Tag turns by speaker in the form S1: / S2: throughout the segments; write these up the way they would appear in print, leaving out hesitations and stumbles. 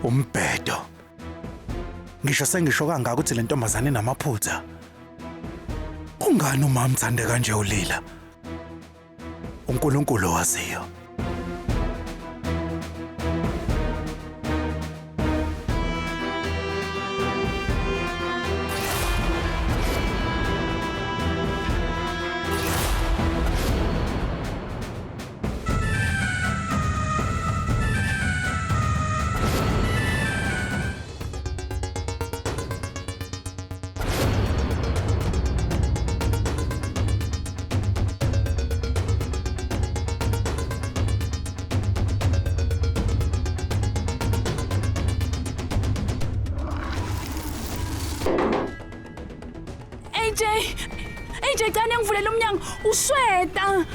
S1: Umbhedo. Ngisho sengisho kangaka ukuthi le ntombazane inamaphutha. Kungani uma umthande kanje ulila? uNkulunkulu waziyo.
S2: AJ kani ngivulela umnyango uShweta.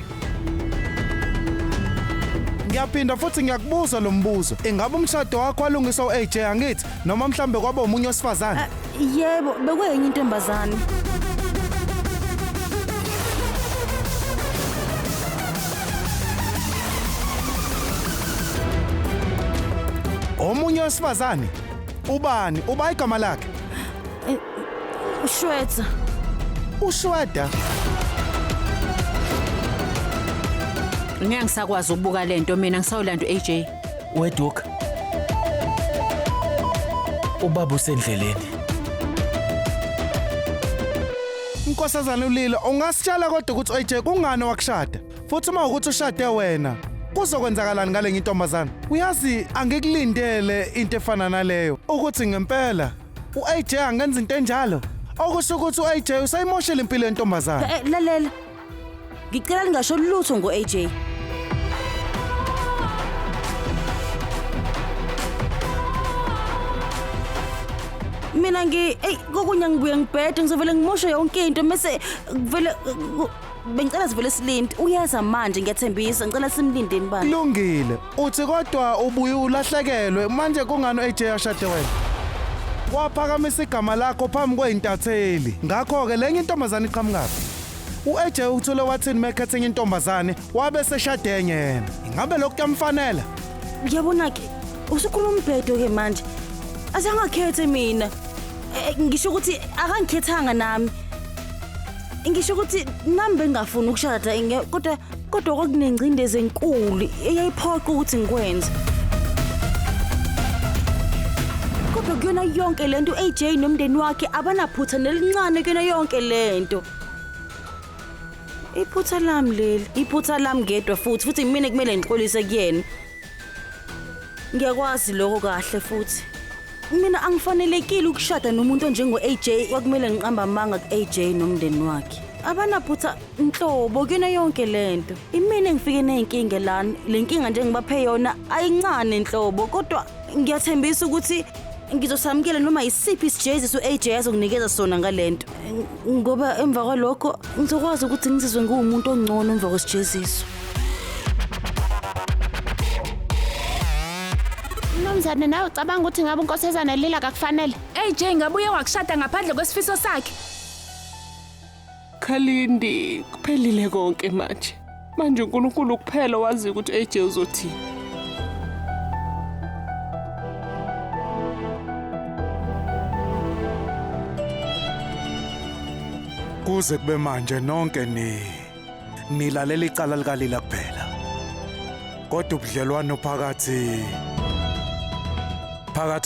S1: Ngiyaphinda futhi ngiyakubuza lo mbuzo. Ingabe umshado wakho walungiswa uAJ angithi noma mhlambe kwaba umunye wesifazane?
S2: Yebo, bekwenye intombazane.
S1: Omunye wesifazane? Ubani? Uba igama lakhe?
S2: uShweta.
S1: uShweta?
S3: Ngeke ngisakwazi ukubuka lento mina ngisawulanda uAJ.
S4: Weduka. Ubaba usendleleni.
S1: Inkosazana ulila, ungasitshela kodwa ukuthi uAJ kungani wakushada? Futhi uma ukuthi ushade wena, kuzokwenzakalani ngale ngintombazana? Uyazi angikulindele into efana naleyo ukuthi ngempela uAJ angenza into enjalo. Okusho ukuthi uAJ usayimoshela impilo yentombazana.
S2: Lalela. Ngicela lingasho lutho ngoAJ. Mina kokunye ngibuye ngibhede ngizovela ngimoshe yonke into mase kuvele bengicela sivele silinde. Uyeza manje ngiyathembisa ngicela simlindeni bani.
S1: Kulungile. Uthi kodwa ubuye ulahlekelwe manje kungani uAJ ashade wena? Waphakamisa igama lakho phambi kweintatheli. Ngakho ke lenye intombazane iqhamukaphi? uAJ uthole wathini mekhethe enye intombazane wabe seshade enye yena. Ingabe lokhu kuyamfanela?
S2: Ngiyabona ke usukhuluma umbhedo ke manje. Asangakhethe mina. Ngisho ukuthi akangikhethanga nami. Ngisho ukuthi nami bengafuni ukushada kodwa kwakunengcindezi enkulu eyayiphoqa ukuthi ngikwenze. Kodwa kuyona yonke lento uAJ nomndeni wakhe abanaphutha nelincane kuyona yonke lento. Iphutha lami leli, iphutha lami ngedwa futhi mina kumele ngixolise kuyena. Ngiyakwazi lokho kahle futhi. Mina angifanelekile ukushada nomuntu onjengoAJ kwakumele ngiqamba amanga kuAJ nomndeni wakhe. Abanaphutha inhlobo kuyona yonke lento. Imina ngifike nezinkinga lana. Le nkinga nje ngibaphe yona ayincane inhlobo kodwa ngiyathembisa ukuthi ngizosamukela noma isiphi isijeziso uAJ azokunikeza sona ngalento. Ngoba emva kwalokho ngizokwazi ukuthi ngizizwe ngumuntu ongcono emva kwesijeziso.
S5: Mnumzane nawe ucabanga ukuthi ngabe unkosazana lila akakufanele?
S2: AJ ngabuye wakushada ngaphandle kwesifiso sakhe.
S6: Khalindi kuphelile konke manje. Manje uNkulunkulu kuphela wazi ukuthi AJ uzothini.
S1: Kuze kube manje nonke nilalela icala likalila kuphela. Kodwa ubudlelwano phakathi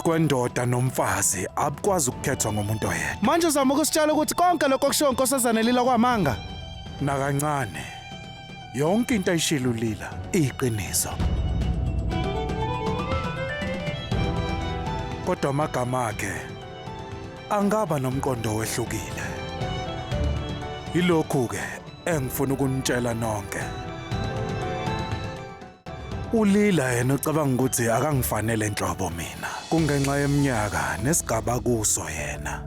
S1: kwendoda nomfazi abukwazi ukukhethwa ngomuntu oyedwa. Manje uzama ukusitshela ukuthi konke lokho kushiwo inkosazana lila kwamanga nakancane. Yonke into ayishilo lila iyiqiniso. Kodwa amagama akhe angaba nomqondo wehlukile. Ilokhu ke engifuna ukunitshela nonke. Ulila yena ucabanga ukuthi akangifanele enhlobo mina. Kungenxa yeminyaka nesigaba kuso yena.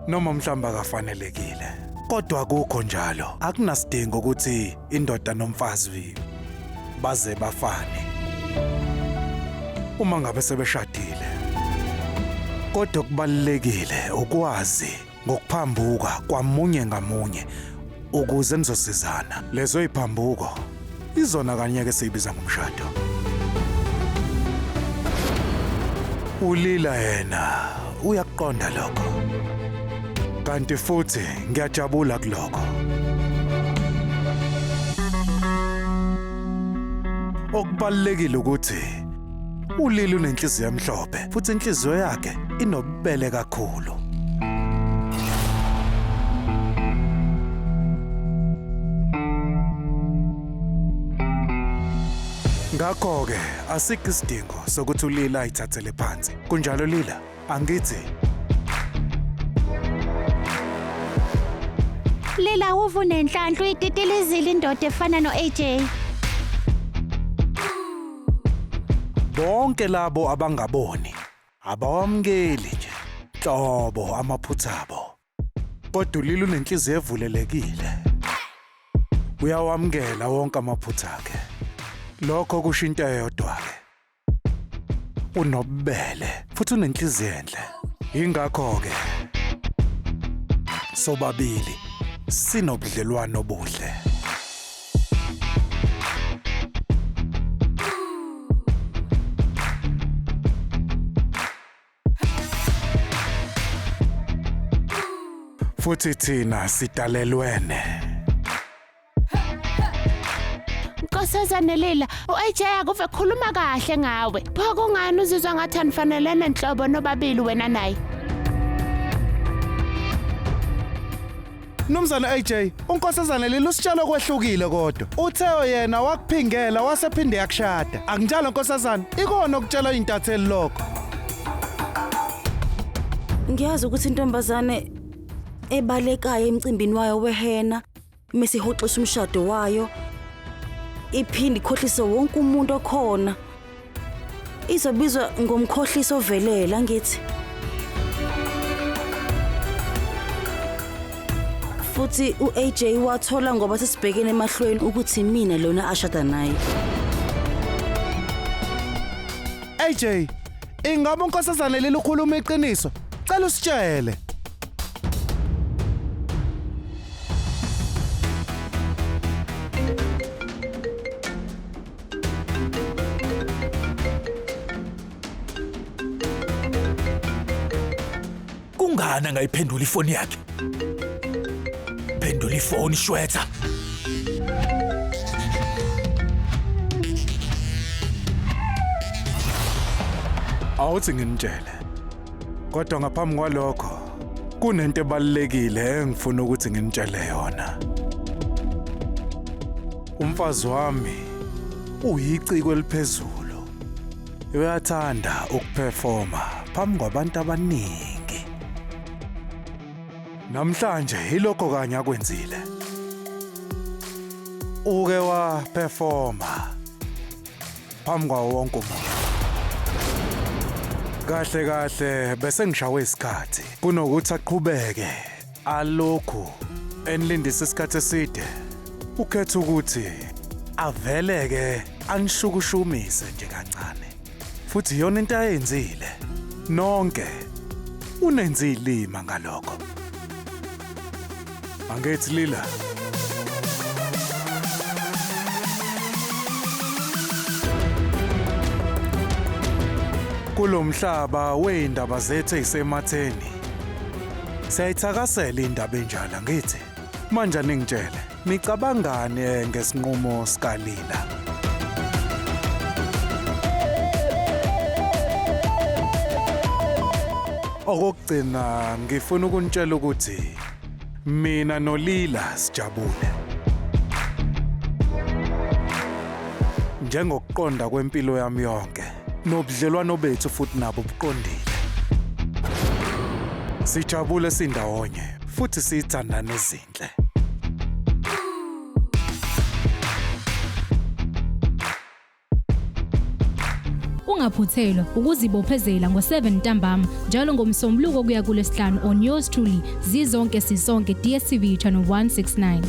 S1: Noma mhlamba akafanelekile. Kodwa kukho njalo. Akunasidingo ukuthi indoda nomfazi baze bafane. Uma ngabe sebeshadile. Kodwa kubalekile ukwazi ngokuphambuka kwamunye ngamunye ukuze nizosizana. Lezo iziphambuko izona kanye ke sibiza ngomshado. Ulila yena uyakuqonda lokho. Kanti futhi ngiyajabula kulokho. Okubalekile ukuthi Ulila unenhliziyo emhlophe futhi inhliziyo yakhe inobubele kakhulu. Ngakho-ke asikho isidingo sokuthi Ulila ayithathele phansi. Kunjalo Lila, angithi?
S5: Lila uvu nenhlanhla uyititilizile indoda efana no-AJ.
S1: Bonke labo abangaboni abawamkeli nje hlobo amaphutha abo. Kodwa Ulila unenhliziyo evulelekile. Uyawamkela wonke amaphutha akhe. Lokho kusho into eyodwa-ke. Unobubele futhi unenhliziyo enhle. Ingakho-ke sobabili sinobudlelwano obuhle. Futhi thina sidalelwene.
S5: Nkosazana Lila, u-AJ akuve khuluma kahle ngawe. Pho kungani uzizwa ngathi anifanelene nhlobo nobabili wena naye?
S1: Mnumzane AJ, unkosazana Lila usitshela kwehlukile kodwa. Utheo yena wakuphingela wasephinde yakushada. Akunjalo nkosazana, ikona ukutshela intatheli lokho.
S2: Ngiyazi ukuthi intombazane ebalekayo emcimbini wayo wehena mesihoxisa umshado wayo iphindi ikhohlisa wonke umuntu okhona. Izobizwa ngomkhohliso ovelela ngithi. Futhi u-AJ wathola ngoba sesibhekene emahlweni ukuthi mina lona ashada naye.
S1: AJ, ingabe unkosazana Lila ukhuluma iqiniso? Cela usitshele.
S4: Kungani angayiphendula ifoni yakhe? Phendula ifoni Shweta.
S1: Awuthi nginitshele. Kodwa ngaphambi kwalokho kunento ebalekile engifuna ukuthi nginitshele yona. Umfazi wami uyiciko eliphezulu. Uyathanda ukuperforma phambi kwabantu abaningi. Namhlanje ilokho kanye akwenzile. Uke wa performa phambi kwawo wonke umuntu. Kahle kahle bese ngishawe isikhathi kunokuthi aqhubeke alokhu enilindisa isikhathi eside. Ukhetha ukuthi aveleke anishukushumise nje kancane. Futhi yona into ayenzile nonke unenze ilima ngalokho. Angithi Lila. Kulomhlaba weindaba zethu ezisematheni. Siyayithakasela indaba enjalo ngithi. Manje ningitshele, nicabangane ngesinqumo sika Lila? Okugcina ngifuna ukunitshela ukuthi mina noLila sijabule. Njengokuqonda kwempilo yami yonke, nobudlelwano bethu futhi nabo buqondile. Sijabule sindawonye futhi sithandana ezinhle.
S7: Ungaphuthelwa ukuzibophezela ngo7 ntambama njalo ngomsombuluko kuya kuLesihlanu on yours truly zizonke sisonke DStv channel 169.